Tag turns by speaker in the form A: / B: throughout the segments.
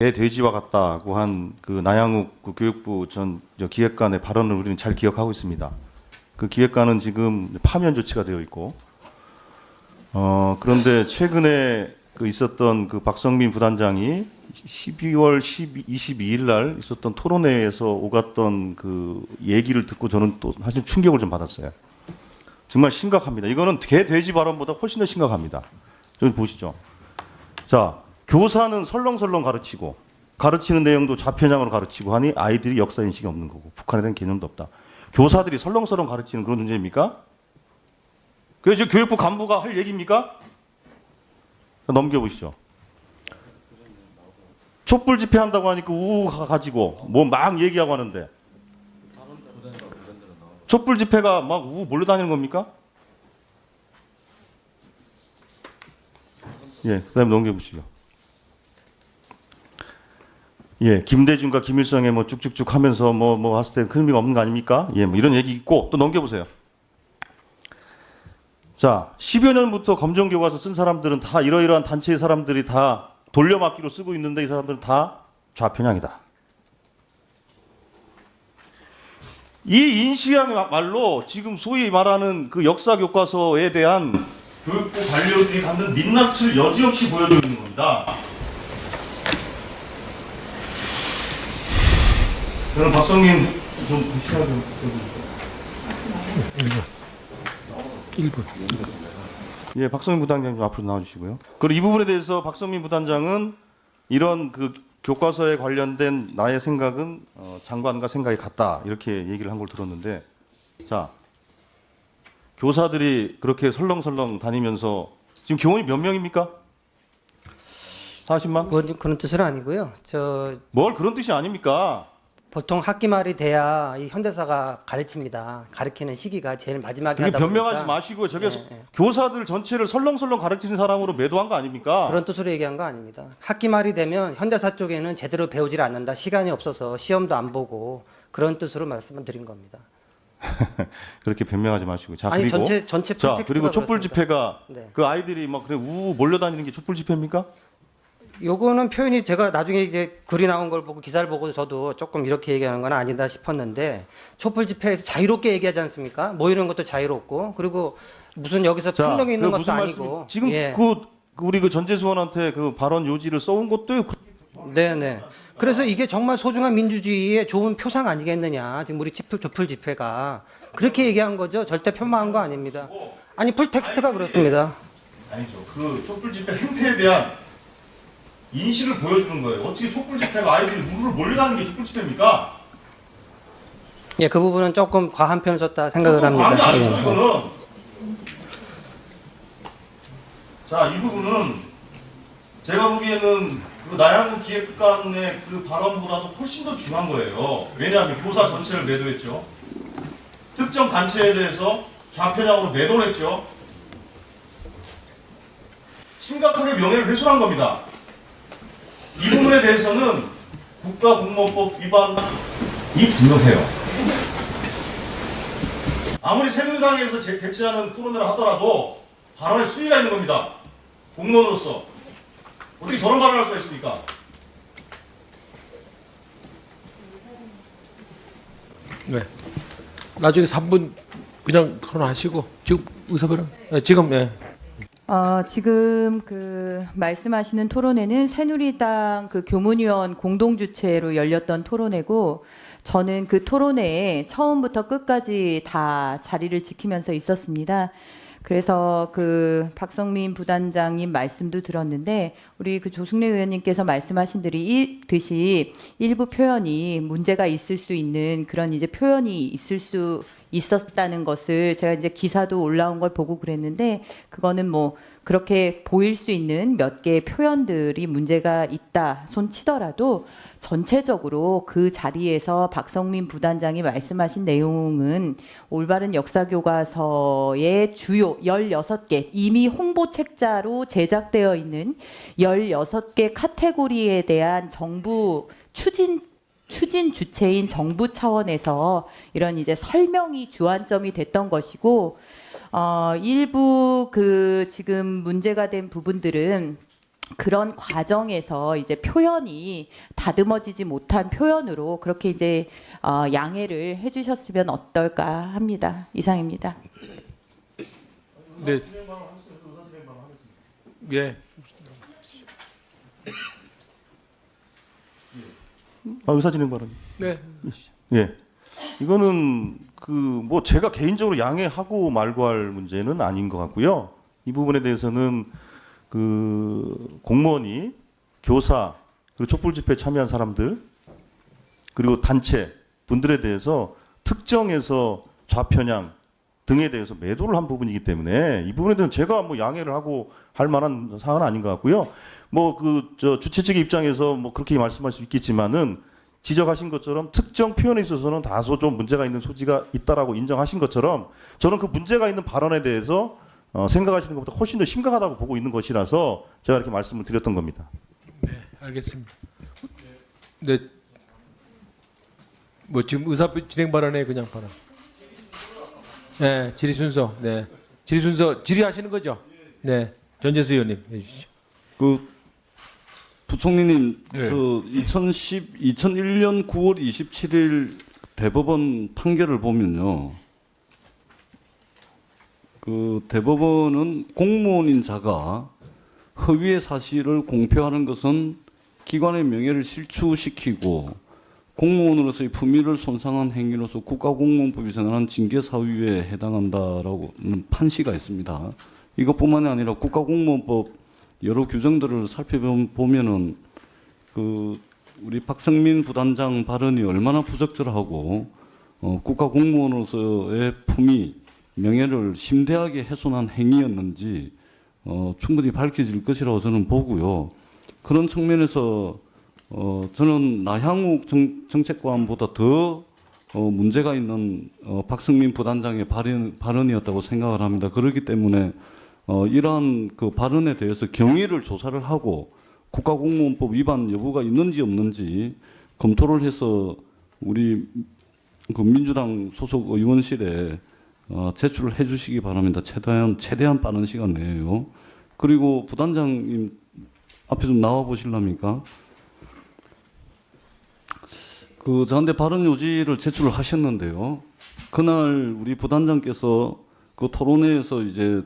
A: 돼지와 같다고 한 그 나양욱 그 교육부 전 기획관의 발언을 우리는 잘 기억하고 있습니다. 그 기획관은 지금 파면 조치가 되어 있고, 그런데 최근에 그 있었던 그 박성민 부단장이 12월 22일 날 있었던 토론회에서 오갔던 그 얘기를 듣고 저는 또 사실 충격을 좀 받았어요. 정말 심각합니다. 이거는 돼지 발언보다 훨씬 더 심각합니다. 좀 보시죠. 자, 교사는 설렁설렁 가르치는 내용도 좌편향으로 가르치고 하니 아이들이 역사 인식이 없는 거고 북한에 대한 개념도 없다. 교사들이 설렁설렁 가르치는 그런 문제입니까? 그래서 교육부 간부가 할 얘기입니까? 넘겨보시죠. 촛불 집회한다고 하니까 우우 가지고 뭐 막 얘기하고 하는데 촛불 집회가 막 우우 몰려다니는 겁니까? 예, 그다음에 넘겨보시죠. 예, 김대중과 김일성에 뭐 쭉쭉쭉 하면서 뭐 했을 때 큰 의미가 없는 거 아닙니까? 예, 뭐 이런 얘기 있고 또 넘겨보세요. 자, 10여 년부터 검정교과서 쓴 사람들은 다 이러이러한 단체의 사람들이 다 돌려막기로 쓰고 있는데 이 사람들은 다 좌편향이다. 이 인식이야말로 지금 소위 말하는 그 역사 교과서에 대한 교육부 관료들이 갖는 민낯을 여지없이 보여주고 있는 겁니다. 저는 박성민 좀 시간 좀 해주세요. 1분. 예, 박성민 부단장 좀 앞으로 나와주시고요. 그리고 이 부분에 대해서 박성민 부단장은 이런 그 교과서에 관련된 나의 생각은 장관과 생각이 같다 이렇게 얘기를 한 걸 들었는데, 자, 교사들이 그렇게 설렁설렁 다니면서 지금 교원이 몇 명입니까? 40만?
B: 그런 뜻은 아니고요.
A: 뭘 그런 뜻이 아닙니까?
B: 보통 학기 말이 돼야 이 현대사가 가르칩니다. 가르치는 시기가 제일 마지막에 하다 보니까.
A: 변명하지 마시고요. 저게 교사들 전체를 설렁설렁 가르치는 사람으로 매도한 거 아닙니까?
B: 그런 뜻으로 얘기한 거 아닙니다. 학기 말이 되면 현대사 쪽에는 제대로 배우질 않는다. 시간이 없어서 시험도 안 보고 그런 뜻으로 말씀을 드린 겁니다.
A: 그렇게 변명하지 마시고. 자,
B: 아니
A: 그리고
B: 전체
A: 자, 그리고 촛불
B: 그렇습니다.
A: 집회가
B: 네.
A: 그 아이들이 막 그래 우 몰려다니는 게 촛불 집회입니까?
B: 요거는 표현이 제가 나중에 이제 글이 나온 걸 보고 기사를 보고 저도 조금 이렇게 얘기하는 건 아니다 싶었는데, 촛불 집회에서 자유롭게 얘기하지 않습니까? 모이는 것도 자유롭고, 그리고 무슨 여기서 폭력이 있는 것도 아니고.
A: 지금
B: 예.
A: 우리 그 전재수원한테 그 발언 요지를 써온 것도
B: 네네. 그래서 이게 정말 소중한 민주주의의 좋은 표상 아니겠느냐. 지금 우리 촛불 집회가 그렇게 얘기한 거죠. 절대 폄하한 거 아닙니다. 아니 풀 텍스트가 그렇습니다.
A: 아니죠. 그 촛불 집회 행태에 대한 인식을 보여주는 거예요. 어떻게 촛불 집회가 아이들이 우르르 몰려다니는 게 촛불 집회입니까?
B: 예, 그 부분은 조금 과한 표현을 썼다 생각을 합니다.
A: 과한 게 아니죠,
B: 예.
A: 이거는. 자, 이 부분은 제가 보기에는 그 나양구 기획관의 그 발언보다도 훨씬 더 중요한 거예요. 왜냐하면 교사 전체를 매도했죠. 특정 단체에 대해서 좌편향으로 매도를 했죠. 심각하게 명예를 훼손한 겁니다. 이 부분에 대해서는 국가공무원법 위반이 분명해요. 아무리 새누리당에서 개최하는 토론회를 하더라도 발언에 수위가 있는 겁니다. 공무원으로서. 어떻게 저런 발언을 할 수가 있습니까?
C: 네. 나중에 3분 그냥 토론하시고 지금 의사변호 지금 예.
D: 지금 그 말씀하시는 토론회는 새누리당 그 교문위원 공동주최로 열렸던 토론회고, 저는 그 토론회에 처음부터 끝까지 다 자리를 지키면서 있었습니다. 그래서 그 박성민 부단장님 말씀도 들었는데, 우리 그 조승래 의원님께서 말씀하신 듯이 일부 표현이 문제가 있을 수 있는 그런 이제 표현이 있을 수 있었다는 것을 제가 이제 기사도 올라온 걸 보고 그랬는데, 그거는 뭐 그렇게 보일 수 있는 몇 개의 표현들이 문제가 있다 손치더라도 전체적으로 그 자리에서 박성민 부단장이 말씀하신 내용은 올바른 역사교과서의 주요 16개 이미 홍보 책자로 제작되어 있는 16개 카테고리에 대한 정부 추진 주체인 정부 차원에서 이런 이제 설명이 주안점이 됐던 것이고, 일부 그 지금 문제가 된 부분들은 그런 과정에서 이제 표현이 다듬어지지 못한 표현으로 그렇게 이제 양해를 해주셨으면 어떨까 합니다. 이상입니다.
C: 네. 예.
A: 의사 진행 발언.
C: 네.
A: 예. 이거는 그 뭐 제가 개인적으로 양해하고 말고 할 문제는 아닌 것 같고요. 이 부분에 대해서는 그 공무원이 교사 그리고 촛불 집회에 참여한 사람들 그리고 단체 분들에 대해서 특정해서 좌편향 등에 대해서 매도를 한 부분이기 때문에 이 부분에 대해서는 제가 뭐 양해를 하고 할 만한 사안은 아닌 것 같고요. 뭐 그 저 주최 측의 입장에서 뭐 그렇게 말씀할 수 있겠지만은 지적하신 것처럼 특정 표현에 있어서는 다소 좀 문제가 있는 소지가 있다라고 인정하신 것처럼 저는 그 문제가 있는 발언에 대해서 생각하시는 것보다 훨씬 더 심각하다고 보고 있는 것이라서 제가 이렇게 말씀을 드렸던 겁니다.
C: 네, 알겠습니다. 네. 뭐 지금 의사 진행 발언에 그냥 발언. 네, 질의 순서. 네. 질의 순서 질의하시는 거죠? 네. 전재수 의원님 해 주시죠.
E: 그 부총리님,
C: 네.
E: 2001년 9월 27일 대법원 판결을 보면요, 그 대법원은 공무원인 자가 허위의 사실을 공표하는 것은 기관의 명예를 실추시키고 공무원으로서의 품위를 손상한 행위로서 국가공무원법이 정하는 징계사유에 해당한다라고는 판시가 있습니다. 이것뿐만이 아니라 국가공무원법 여러 규정들을 살펴보면은 그 우리 박성민 부단장 발언이 얼마나 부적절하고 국가공무원으로서의 품위, 명예를 심대하게 훼손한 행위였는지 충분히 밝혀질 것이라고 저는 보고요. 그런 측면에서 저는 나향욱 정책관보다 더 문제가 있는 박성민 부단장의 발언이었다고 생각을 합니다. 그렇기 때문에 이러한 그 발언에 대해서 경위를 조사를 하고 국가공무원법 위반 여부가 있는지 없는지 검토를 해서 우리 그 민주당 소속 의원실에 제출을 해주시기 바랍니다. 최대한 빠른 시간 내에요. 그리고 부단장님 앞에 좀 나와 보실랍니까? 그 저한테 발언 요지를 제출을 하셨는데요. 그날 우리 부단장께서 그 토론회에서 이제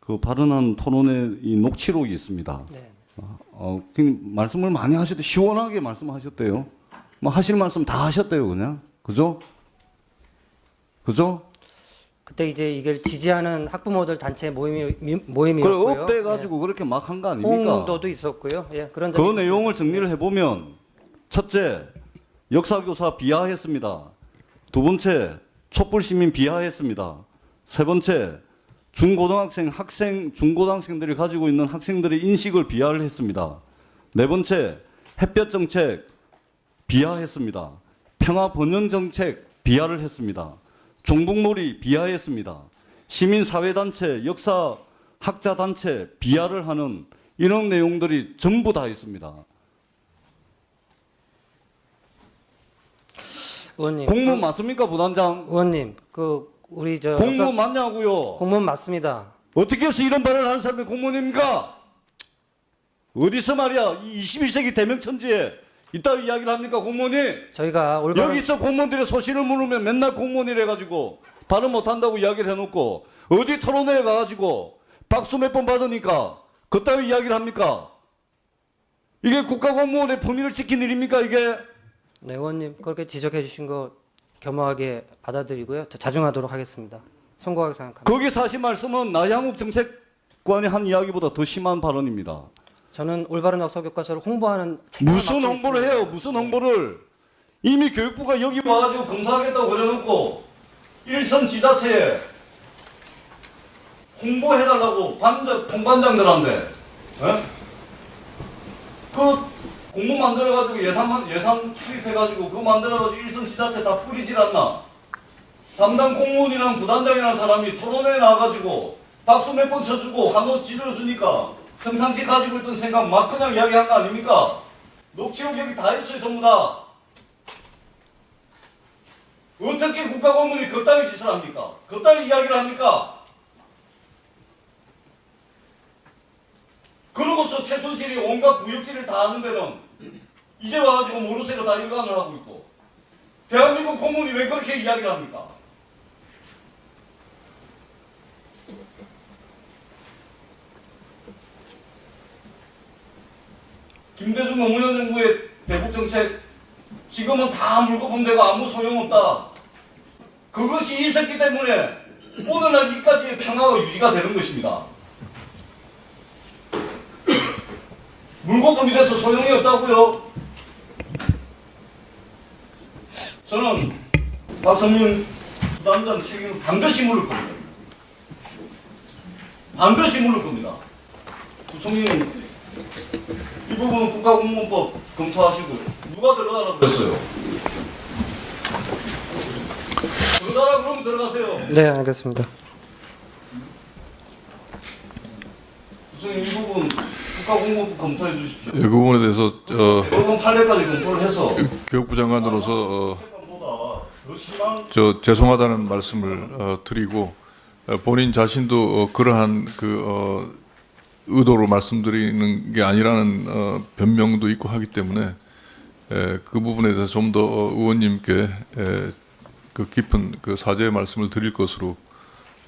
E: 그 발언한 토론회 이 녹취록이 있습니다.
B: 네.
E: 그냥 말씀을 많이 하셨대. 시원하게 말씀하셨대요. 뭐 하실 말씀 다 하셨대요, 그냥. 그죠? 그죠?
B: 그때 이제 이걸 지지하는 학부모들 단체
E: 그래,
B: 모임이었고요.
E: 업돼가지고 그렇게 막 한 거
B: 예.
E: 아닙니까?
B: 홍도도 있었고요. 예, 그런
E: 그
B: 점이 있었습니다.
E: 내용을 정리를 해보면, 첫째, 역사교사 비하했습니다. 두 번째, 촛불시민 비하했습니다. 세 번째, 중고등학생들이 가지고 있는 학생들의 인식을 비하를 했습니다. 네 번째, 햇볕 정책 비하했습니다. 평화 번영 정책 비하를 했습니다. 종북몰이 비하했습니다. 시민사회단체, 역사학자단체 비하를 하는 이런 내용들이 전부 다 있습니다.
B: 의원님.
E: 공무원 맞습니까, 부단장?
B: 의원님, 그 우리 저
E: 공무원 맞냐고요?
B: 공무원 맞습니다.
E: 어떻게 해서 이런 발언을 하는 사람이 공무원입니까? 어디서 말이야, 이 21세기 대명천지에 이따위 이야기를 합니까, 공무원이?
B: 저희가 올바른
E: 여기서 공무원들의 소신을 물으면 맨날 공무원이래 가지고 발언 못한다고 이야기를 해놓고 어디 토론회에 가가지고 박수 몇 번 받으니까 그따위 이야기를 합니까? 이게 국가공무원의 품위를 지킨 일입니까, 이게?
B: 네, 의원님 그렇게 지적해 주신 거 겸허하게 받아들이고요. 저 자중하도록 하겠습니다. 송구하게 생각합니다.
E: 거기서 하신 말씀은 나향욱 정책관이 한 이야기보다 더 심한 발언입니다.
B: 저는 올바른 역사 교과서를 홍보하는 책임을
E: 무슨
B: 맡고
E: 홍보를
B: 있습니다.
E: 해요? 무슨 홍보를? 이미 교육부가 여기 와가지고 검사하겠다고 그래놓고 일선 지자체에 홍보해달라고 통반장들한테 에? 그 공문 만들어가지고 예산 투입해가지고 그거 만들어가지고 일선 지자체 다 뿌리질 않나? 담당 공무원이랑 부단장이라는 사람이 토론회에 나와가지고 박수 몇 번 쳐주고 한호 찔러주니까 평상시 가지고 있던 생각 막 그냥 이야기한 거 아닙니까? 녹취록 여기 다 있어요, 전부 다. 어떻게 국가공무원이 그따위 짓을 합니까? 그따위 이야기를 합니까? 그러고서 최순실 경찰이 온갖 구역질을 다 하는 데는 이제 와가지고 모르쇠로 다 일관을 하고 있고 대한민국 공무원이 왜 그렇게 이야기를 합니까? 김대중 노무현 정부의 대북 정책 지금은 다 물거품되고 아무 소용없다. 그것이 있었기 때문에 오늘날 이까지의 평화가 유지가 되는 것입니다. 물거품이 돼서 소용이 없다고요? 저는 박성민 부단장 책임을 반드시 물을 겁니다. 반드시 물을 겁니다. 부총리는 이 부분은 국가공무원법 검토하시고 누가 들어가라고 그랬어요? 들어가라 그러면 들어가세요.
B: 네, 알겠습니다.
E: 부총리 이 부분 국가공무원법 검토해 주십시오.
F: 이 부분에 대해서
E: 이번 판례까지 검토를 해서
F: 교육부 장관으로서
E: 보다 더 심한
F: 죄송하다는 말씀을 드리고 본인 자신도 그러한 의도로 말씀드리는 게 아니라는 변명도 있고 하기 때문에 그 부분에 대해서 좀 더 의원님께 그 깊은 그 사죄의 말씀을 드릴 것으로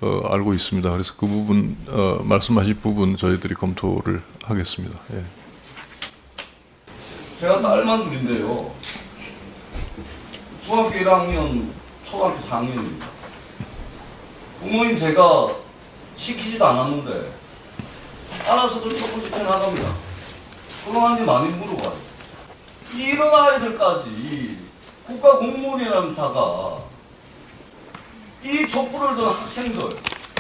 F: 알고 있습니다. 그래서 그 부분 말씀하실 부분 저희들이 검토를 하겠습니다. 예.
E: 제가 딸만 둘인데요. 중학교 1학년, 초등학교 4학년입니다. 부모님 제가 시키지도 않았는데 알아서들 촛불집회 나갑니다. 그동안에 많이 물어봐요. 이런 아이들까지 국가공무원이라는 자가 이 촛불을 든 학생들,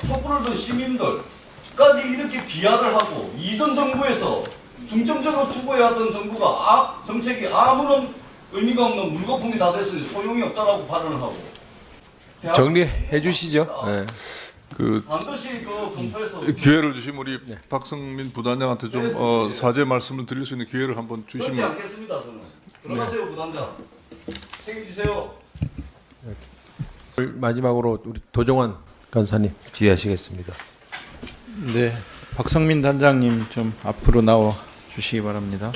E: 촛불을 든 시민들까지 이렇게 비하를 하고 이전 정부에서 중점적으로 추구해왔던 정책이 아무런 의미가 없는 물거품이 다 됐으니 소용이 없다라고 발언을 하고
C: 정리해 주시죠. 네.
E: 반드시 그 검토해서
F: 기회를 주시면 우리 박성민 부단장한테 좀 사죄 말씀을 드릴 수 있는 기회를 한번
E: 그렇지
F: 주시면.
E: 않겠습니다. 저는 들어가세요 부단장 책임지세요.
C: 마지막으로 우리 도정환 간사님 질의하시겠습니다.
G: 네, 박성민 단장님 좀 앞으로 나와 주시기 바랍니다.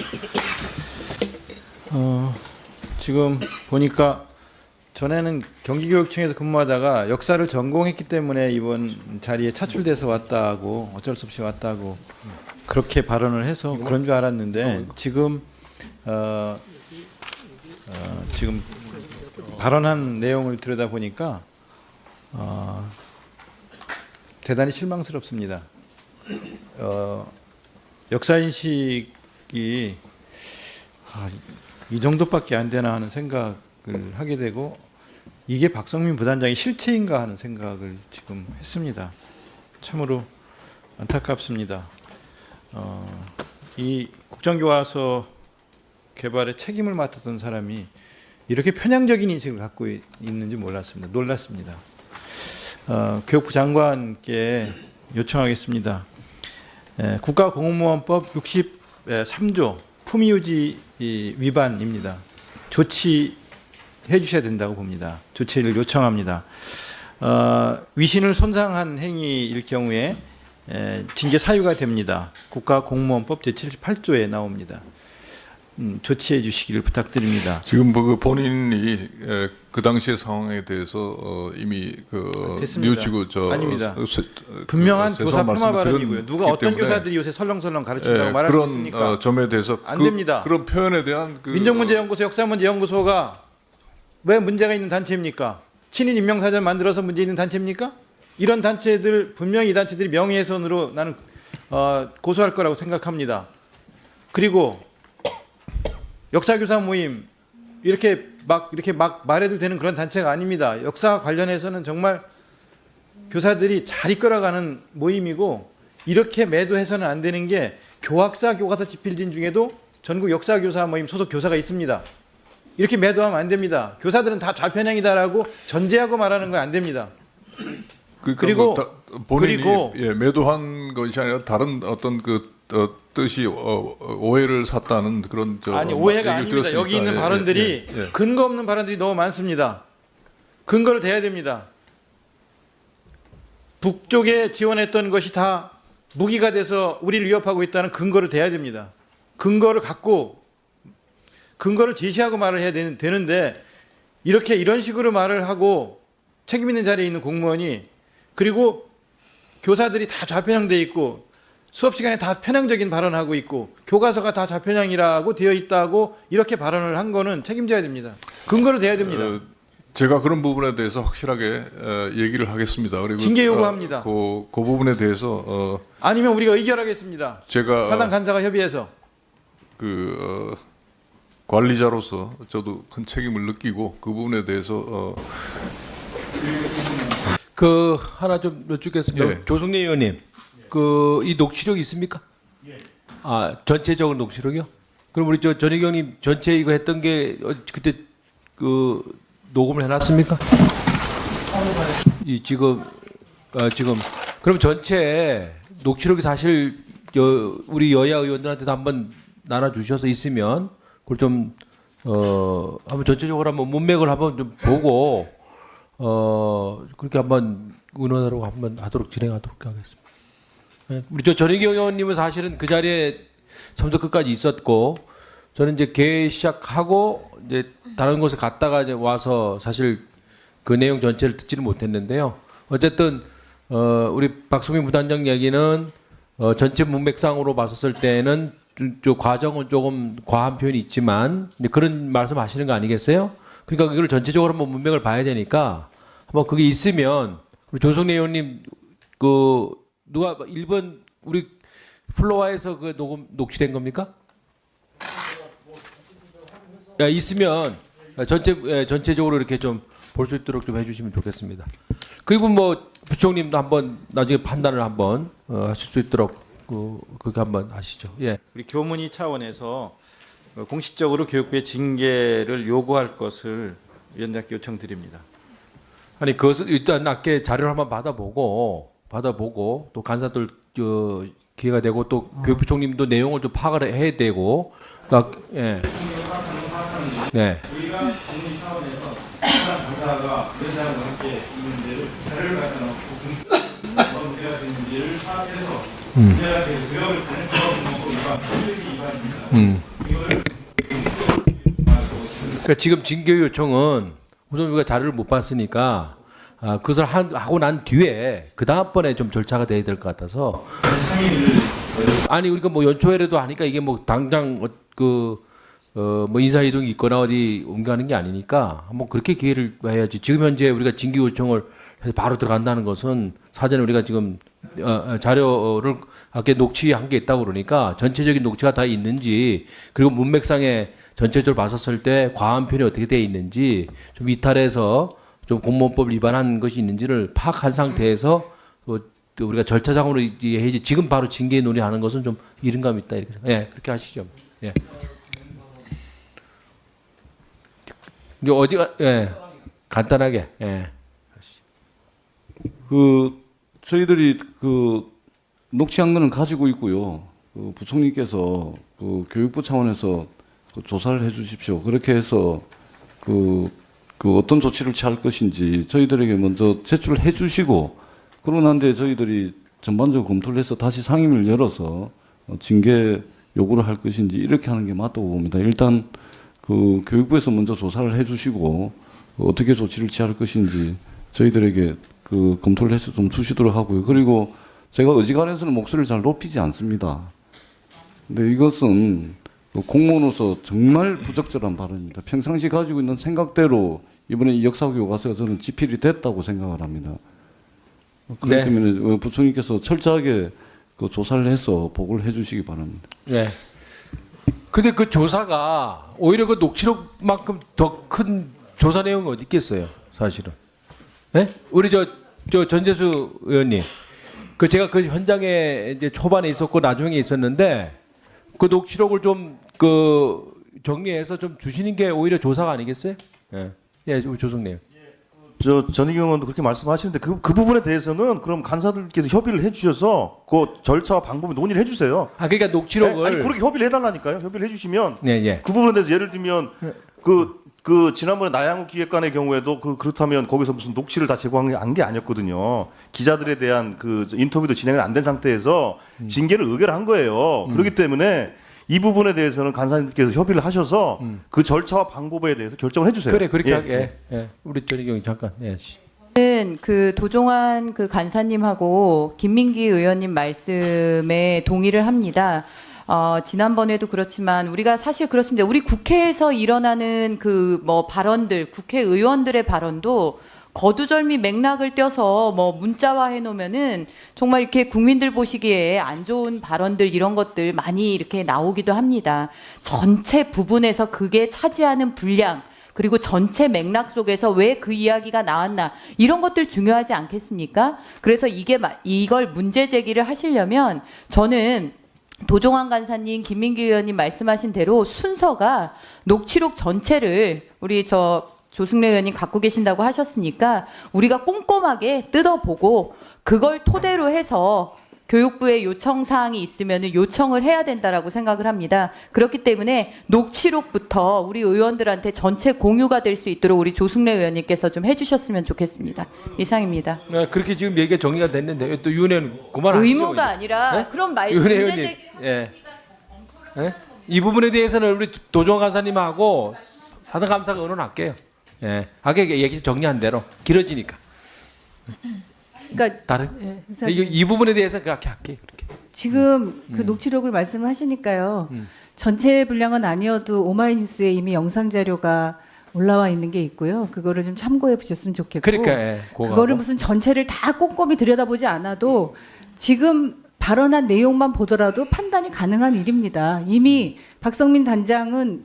G: 지금 보니까 전에는 경기교육청에서 근무하다가 역사를 전공했기 때문에 이번 자리에 차출돼서 왔다고 어쩔 수 없이 왔다고 그렇게 발언을 해서 그런 줄 알았는데 지금 지금 발언한 내용을 들여다 보니까 대단히 실망스럽습니다. 역사인식이 이 정도밖에 안 되나 하는 생각을 하게 되고 이게 박성민 부단장의 실체인가 하는 생각을 지금 했습니다. 참으로 안타깝습니다. 이 국정교과서 개발에 책임을 맡았던 사람이 이렇게 편향적인 인식을 갖고 있는지 몰랐습니다. 놀랐습니다. 교육부 장관께 요청하겠습니다. 국가공무원법 63조 품위유지 위반입니다. 조치해 주셔야 된다고 봅니다. 조치를 요청합니다. 위신을 손상한 행위일 경우에 징계 사유가 됩니다. 국가공무원법 제78조에 나옵니다. 조치해 주시기를 부탁드립니다.
F: 지금 그 본인이 그 당시의 상황에 대해서 이미
G: 됐습니다.
F: 뉘우치고
G: 아닙니다. 분명한 교사 폄하 발언이고요. 누가 어떤
F: 때문에,
G: 교사들이 요새 설렁설렁 가르친다고 말할 수 있습니까?
F: 그런 점에 대해서
G: 안 됩니다.
F: 그런 표현에 대한
G: 민족문제연구소, 역사문제연구소가 왜 문제가 있는 단체입니까? 친인 임명사전 만들어서 문제 있는 단체입니까? 이런 단체들 분명히 이 단체들이 명예훼손으로 나는 고소할 거라고 생각합니다. 그리고 역사교사 모임 이렇게 막 말해도 되는 그런 단체가 아닙니다. 역사 관련해서는 정말 교사들이 잘 이끌어가는 모임이고 이렇게 매도해서는 안 되는 게 교학사 교과서 집필진 중에도 전국 역사교사 모임 소속 교사가 있습니다. 이렇게 매도하면 안 됩니다. 교사들은 다 좌편향이다라고 전제하고 말하는 건 안 됩니다. 그리고
F: 본인이 매도한 것이 아니라 다른 어떤 뜻이 오해를 샀다는 그런
G: 아니 오해가 아닙니다.
F: 들었으니까.
G: 여기 있는 발언들이 근거 없는 발언들이 너무 많습니다. 근거를 대야 됩니다. 북쪽에 지원했던 것이 다 무기가 돼서 우리를 위협하고 있다는 근거를 대야 됩니다. 근거를 갖고 근거를 제시하고 말을 해야 되는데 이런 식으로 말을 하고 책임 있는 자리에 있는 공무원이 그리고 교사들이 다 좌편향돼 있고 수업 시간에 다 편향적인 발언하고 있고 교과서가 다 좌편향이라고 되어 있다고 이렇게 발언을 한 거는 책임져야 됩니다. 근거를 대야 됩니다.
F: 제가 그런 부분에 대해서 확실하게 얘기를 하겠습니다. 그리고
G: 징계 요구합니다.
F: 그 부분에 대해서
G: 아니면 우리가 의결하겠습니다.
F: 제가
G: 사당 간사가 협의해서
F: 관리자로서 저도 큰 책임을 느끼고 그 부분에 대해서
C: 그 하나 좀 여쭙겠습니다.
F: 예.
C: 조승래 의원님, 이 녹취록 있습니까? 아, 전체적으로 녹취록이요? 그럼 우리 전희경님 전체 이거 했던 게 그때 녹음을 해놨습니까? 지금 그럼 전체 녹취록이 사실 우리 여야 의원들한테도 한번 나눠주셔서 있으면 그걸 좀 한번 전체적으로 한번 문맥을 한번 좀 보고 그렇게 한번 의논하도록 한번 진행하도록 하겠습니다. 네, 우리 전희경 의원님은 사실은 그 자리에 처음부터 끝까지 있었고 저는 이제 개회 시작하고 이제 다른 곳에 갔다가 이제 와서 사실 그 내용 전체를 듣지는 못했는데요. 어쨌든 우리 박성민 부단장 얘기는 전체 문맥상으로 봤었을 때는 과정은 조금 과한 표현이 있지만 이제 그런 말씀하시는 거 아니겠어요? 그러니까 이걸 전체적으로 한번 문맥을 봐야 되니까 한번 그게 있으면 우리 조성래 의원님 누가 1번 우리 플로아에서 그 녹취된 겁니까? 야, 있으면 전체적으로 이렇게 좀 볼 수 있도록 좀 해주시면 좋겠습니다. 그리고 뭐 부총님도 한번 나중에 판단을 한번 하실 수 있도록 그렇게 한번 하시죠. 예.
G: 우리 교문위 차원에서 공식적으로 교육부의 징계를 요구할 것을 위원장께 요청드립니다.
C: 아니 그것을 일단 낮게 자료를 한번 받아보고 또 간사들 기회가 되고 또 교육부총님도 내용을 좀 파악을 해야 되고 예. 네.
G: 우리가 공무위 차원에서 강사가 위원장과 함께 있는데를 자료를 갖다 놓고 문제가 되는지를 파악해서 문제가 되고 교육을 가능성을 놓고 위반입니다.
C: 그러니까 지금 징계 요청은 우선 우리가 자료를 못 봤으니까 그것을 하고 난 뒤에 그 다음번에 좀 절차가 돼야 될 것 같아서 아니 우리가 뭐 연초에라도 하니까 이게 뭐 당장 뭐 인사 이동이 있거나 어디 옮겨가는 게 아니니까 한번 그렇게 기회를 해야지. 지금 현재 우리가 징계 요청을 해서 바로 들어간다는 것은 사전에 우리가 지금 자료를 아까 녹취한 게 있다고 그러니까 전체적인 녹취가 다 있는지 그리고 문맥상에 전체적으로 봤었을 때 과한 표현이 어떻게 되어 있는지 좀 이탈해서 좀 공무원법 위반한 것이 있는지를 파악한 상태에서 또 우리가 절차상으로 해야지. 지금 바로 징계 논의하는 것은 좀 이른감이 있다 이렇게 생각. 예, 그렇게 하시죠. 예. 이제 간단하게. 예.
E: 저희들이 녹취한 거는 가지고 있고요. 부총리께서 교육부 차원에서 조사를 해주십시오. 그렇게 해서 어떤 조치를 취할 것인지 저희들에게 먼저 제출을 해주시고 그러고 난 뒤에 저희들이 전반적으로 검토를 해서 다시 상임위를 열어서 징계 요구를 할 것인지 이렇게 하는 게 맞다고 봅니다. 일단 교육부에서 먼저 조사를 해주시고 어떻게 조치를 취할 것인지 저희들에게 검토를 해서 좀 주시도록 하고요. 그리고 제가 어지간해서는 목소리를 잘 높이지 않습니다. 근데 이것은 공무원으로서 정말 부적절한 발언입니다. 평상시 가지고 있는 생각대로 이번에 이 역사교과서가 저는 집필이 됐다고 생각을 합니다. 그렇기 때문에 부총리께서 철저하게 조사를 해서 보고를 해주시기 바랍니다.
C: 네. 근데 그 조사가 오히려 그 녹취록만큼 더 큰 조사 내용이 어디 있겠어요, 사실은. 네? 우리 전재수 의원님, 제가 그 현장에 이제 초반에 있었고 나중에 있었는데 그 녹취록을 좀 정리해서 좀 주시는 게 오히려 조사가 아니겠어요? 예, 우리 조성님.
A: 전희경 의원도 그렇게 말씀하시는데 그 부분에 대해서는 그럼 간사들께서 협의를 해주셔서 그 절차와 방법을 논의를 해주세요.
C: 그러니까 녹취록을
A: 아니 그렇게 협의를 해달라니까요. 협의를 해주시면
C: 예.
A: 그 부분에 대해서 예를 들면 지난번에 나양욱 기획관의 경우에도 그렇다면 거기서 무슨 녹취를 다 제공한 게 아니었거든요. 기자들에 대한 인터뷰도 진행을 안 된 상태에서 징계를 의결한 거예요. 그렇기 때문에 이 부분에 대해서는 간사님께서 협의를 하셔서 그 절차와 방법에 대해서 결정을 해주세요.
C: 그래 그렇게
A: 예.
C: 하게. 예. 우리 전희경이 잠깐. 예.
D: 저는 그 도종환 그 간사님하고 김민기 의원님 말씀에 동의를 합니다. 지난번에도 그렇지만 우리가 사실 그렇습니다. 우리 국회에서 일어나는 그 뭐 발언들, 국회의원들의 발언도 거두절미 맥락을 떼어서 뭐 문자화해 놓으면은 정말 이렇게 국민들 보시기에 안 좋은 발언들 이런 것들 많이 이렇게 나오기도 합니다. 전체 부분에서 그게 차지하는 분량 그리고 전체 맥락 속에서 왜 그 이야기가 나왔나 이런 것들 중요하지 않겠습니까? 그래서 이걸 문제 제기를 하시려면 저는 도종환 간사님, 김민기 의원님 말씀하신 대로 순서가 녹취록 전체를 우리 조승래 의원님 갖고 계신다고 하셨으니까 우리가 꼼꼼하게 뜯어보고 그걸 토대로 해서 교육부에 요청 사항이 있으면 요청을 해야 된다라고 생각을 합니다. 그렇기 때문에 녹취록부터 우리 의원들한테 전체 공유가 될 수 있도록 우리 조승래 의원님께서 좀 해주셨으면 좋겠습니다. 이상입니다.
C: 네, 그렇게 지금 얘기가 정리가 됐는데 또 유은 의원 그만하시죠.
D: 의무가 아니라
C: 네?
D: 그럼
C: 유은
D: 문제
C: 의원님.
D: 제기
C: 예. 예? 이 부분에 대해서는 우리 도종환 간사님하고 사드감사가 의논할게요. 예. 하게 얘기 정리한 대로 길어지니까.
H: 그러니까
C: 다른?
H: 예, 선생님,
C: 이 부분에 대해서 그렇게 할게요. 그렇게.
H: 지금 그 녹취록을 말씀을 하시니까요. 전체 분량은 아니어도 오마이뉴스에 이미 영상 자료가 올라와 있는 게 있고요. 그거를 좀 참고해 보셨으면 좋겠고.
C: 그러니까 예,
H: 그거를 무슨 전체를 다 꼼꼼히 들여다보지 않아도 지금 발언한 내용만 보더라도 판단이 가능한 일입니다. 이미 박성민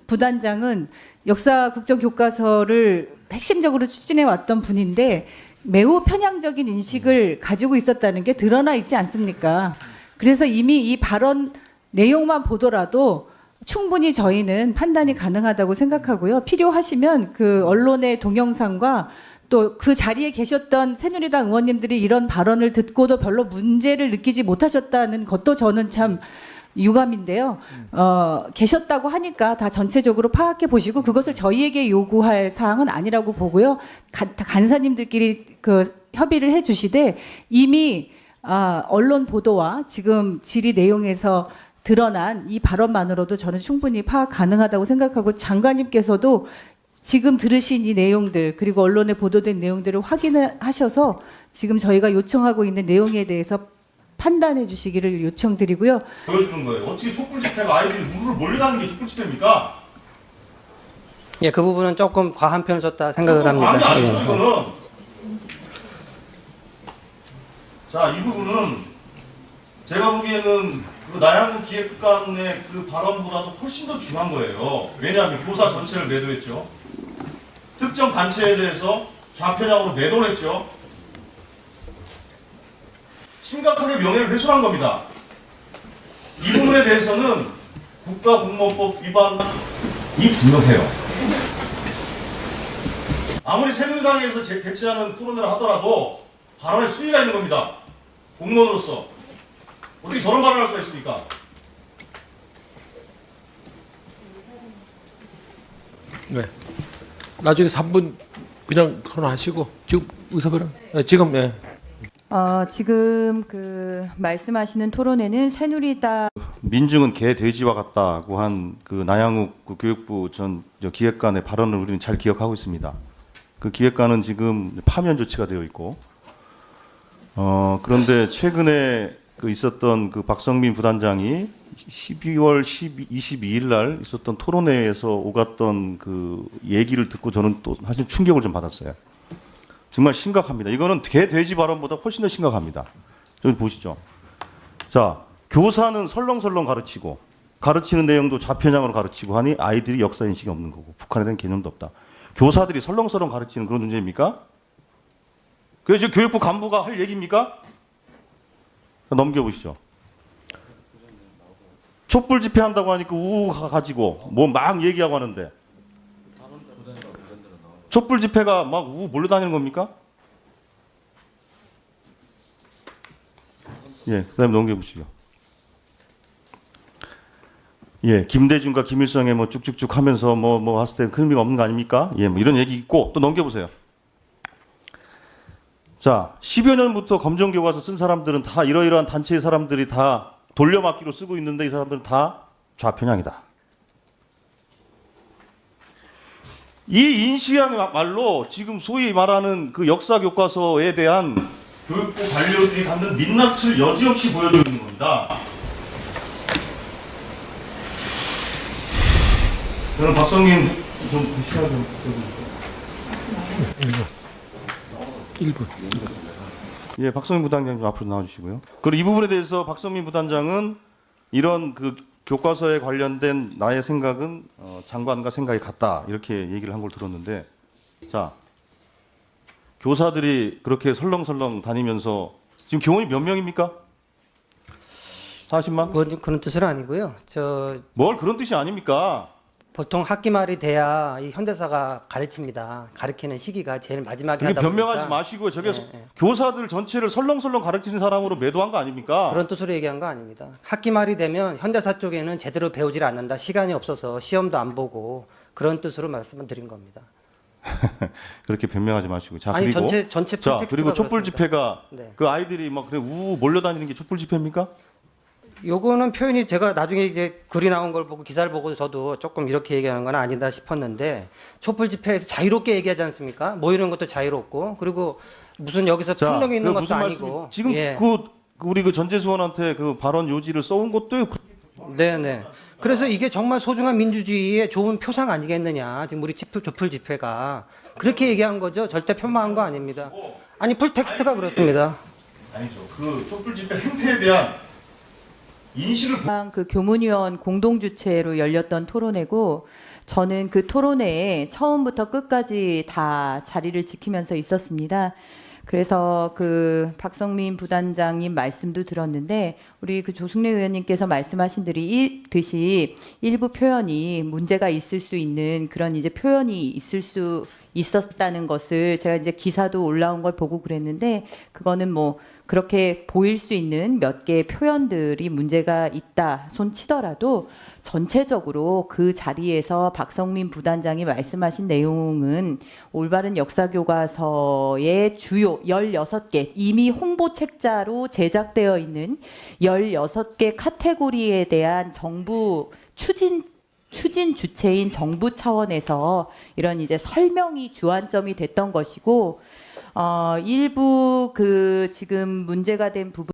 H: 부단장은 역사 국정 교과서를 핵심적으로 추진해 왔던 분인데 매우 편향적인 인식을 가지고 있었다는 게 드러나 있지 않습니까? 그래서 이미 이 발언 내용만 보더라도 충분히 저희는 판단이 가능하다고 생각하고요. 필요하시면 그 언론의 동영상과 또 그 자리에 계셨던 새누리당 의원님들이 이런 발언을 듣고도 별로 문제를 느끼지 못하셨다는 것도 저는 참 유감인데요. 계셨다고 하니까 다 전체적으로 파악해 보시고 그것을 저희에게 요구할 사항은 아니라고 보고요. 간사님들끼리 그 협의를 해 주시되 이미 언론 보도와 지금 질의 내용에서 드러난 이 발언만으로도 저는 충분히 파악 가능하다고 생각하고 장관님께서도 지금 들으신 이 내용들 그리고 언론에 보도된 내용들을 확인하셔서 지금 저희가 요청하고 있는 내용에 대해서 판단해 주시기를 요청드리고요.
A: 보여주는 거예요. 어떻게 촛불 집회가 아이들이 우르르 몰려가는 게 촛불 집회입니까?
B: 예, 그 부분은 조금 과한 표현 썼다 생각을
A: 과한 게
B: 합니다.
A: 아니죠,
B: 예.
A: 이거는. 자, 이 부분은 제가 보기에는 그 나양구 기획관의 그 발언보다도 훨씬 더 중요한 거예요. 왜냐하면 교사 전체를 매도했죠. 특정 단체에 대해서 좌편향으로 매도를 했죠. 심각하게 명예를 훼손한 겁니다. 이 부분에 대해서는 국가공무원법 위반이 분명해요. 아무리 새누리당에서 개최하는 토론회를 하더라도 발언에 수위가 있는 겁니다. 공무원으로서. 어떻게 저런 발언을 할 수가 있습니까?
C: 네. 나중에 3분 그냥 토론하시고 지금 의사결정 지금 예.
D: 지금 그 말씀하시는 토론회는 새누리당
A: 민중은 개 돼지와 같다고 한 그 나양욱 그 교육부 전 기획관의 발언을 우리는 잘 기억하고 있습니다. 그 기획관은 지금 파면 조치가 되어 있고, 그런데 최근에 그 있었던 그 박성민 부단장이 12월 22일 날 있었던 토론회에서 오갔던 그 얘기를 듣고 저는 또 사실 충격을 좀 받았어요. 정말 심각합니다. 이거는 개 돼지 발언보다 훨씬 더 심각합니다. 좀 보시죠. 자, 교사는 설렁설렁 가르치는 내용도 좌편향으로 가르치고 하니 아이들이 역사 인식이 없는 거고 북한에 대한 개념도 없다. 교사들이 설렁설렁 가르치는 그런 문제입니까? 그게 지금 교육부 간부가 할 얘기입니까? 넘겨보시죠. 촛불 집회한다고 하니까 우우가 가지고 뭐 막 얘기하고 하는데 촛불 집회가 막 우우 몰려다니는 겁니까? 예, 그다음에 넘겨보시죠. 예, 김대중과 김일성의 뭐 쭉쭉쭉 하면서 뭐 했을 때 큰 의미가 없는 거 아닙니까? 예, 뭐 이런 얘기 있고 또 넘겨보세요. 자, 10여 년부터 검정교과서 쓴 사람들은 다 이러이러한 단체의 사람들이 다 돌려막기로 쓰고 있는데 이 사람들은 다 좌편향이다. 이 인식이야말로 지금 소위 말하는 그 역사 교과서에 대한 교육부 관료들이 갖는 민낯을 여지없이 보여주고 있는 겁니다. 저는 박성민 좀 시간 좀 예, 박성민 부단장님 좀 앞으로 나와주시고요. 그리고 이 부분에 대해서 박성민 부단장은 이런 그 교과서에 관련된 나의 생각은 장관과 생각이 같다 이렇게 얘기를 한 걸 들었는데, 자 교사들이 그렇게 설렁설렁 다니면서 지금 교원이 몇 명입니까? 40만?
B: 그런 뜻은 아니고요.
A: 뭘 그런 뜻이 아닙니까?
B: 보통 학기 말이 돼야 이 현대사가 가르칩니다. 가르치는 시기가 제일 마지막에
A: 그게
B: 하다 보니까
A: 변명하지 마시고 저게
B: 예, 예.
A: 교사들 전체를 설렁설렁 가르치는 사람으로 매도한 거 아닙니까?
B: 그런 뜻으로 얘기한 거 아닙니다. 학기 말이 되면 현대사 쪽에는 제대로 배우질 않는다. 시간이 없어서 시험도 안 보고 그런 뜻으로 말씀을 드린 겁니다.
A: 그렇게 변명하지 마시고. 자,
B: 아니
A: 그리고
B: 전체
A: 자,
B: 콘텍스트가
A: 그리고 촛불
B: 그렇습니다.
A: 집회가
B: 네.
A: 그 아이들이 막 그래 우 몰려다니는 게 촛불 집회입니까?
B: 요거는 표현이 제가 나중에 이제 글이 나온 걸 보고 기사를 보고 저도 조금 이렇게 얘기하는 건 아니다 싶었는데, 촛불 집회에서 자유롭게 얘기하지 않습니까? 모이는 것도 자유롭고, 그리고 무슨 여기서 평령이 있는
A: 그
B: 것도
A: 무슨
B: 아니고.
A: 말씀, 지금
B: 예.
A: 우리 그 전재수원한테 그 발언 요지를 써온 것도
B: 네네. 그래서 이게 정말 소중한 민주주의의 좋은 표상 아니겠느냐. 지금 우리 촛불 집회가 그렇게 얘기한 거죠. 절대 폄하한 거 아닙니다. 아니 풀 텍스트가 그렇습니다.
A: 아니죠. 그 촛불 집회 행태에 대한 인식을
D: 그 교문위원 공동 주최로 열렸던 토론회고, 저는 그 토론회에 처음부터 끝까지 다 자리를 지키면서 있었습니다. 그래서 그 박성민 부단장님 말씀도 들었는데, 우리 그 조승래 의원님께서 말씀하신 듯이 일부 표현이 문제가 있을 수 있는 그런 이제 표현이 있을 수 있었다는 것을 제가 이제 기사도 올라온 걸 보고 그랬는데, 그거는 뭐 그렇게 보일 수 있는 몇 개의 표현들이 문제가 있다 손 치더라도, 전체적으로 그 자리에서 박성민 부단장이 말씀하신 내용은 올바른 역사교과서의 주요 16개 이미 홍보 책자로 제작되어 있는 16개 카테고리에 대한 정부 추진 주체인 정부 차원에서 이런 이제 설명이 주안점이 됐던 것이고, 일부 그 지금 문제가 된 부분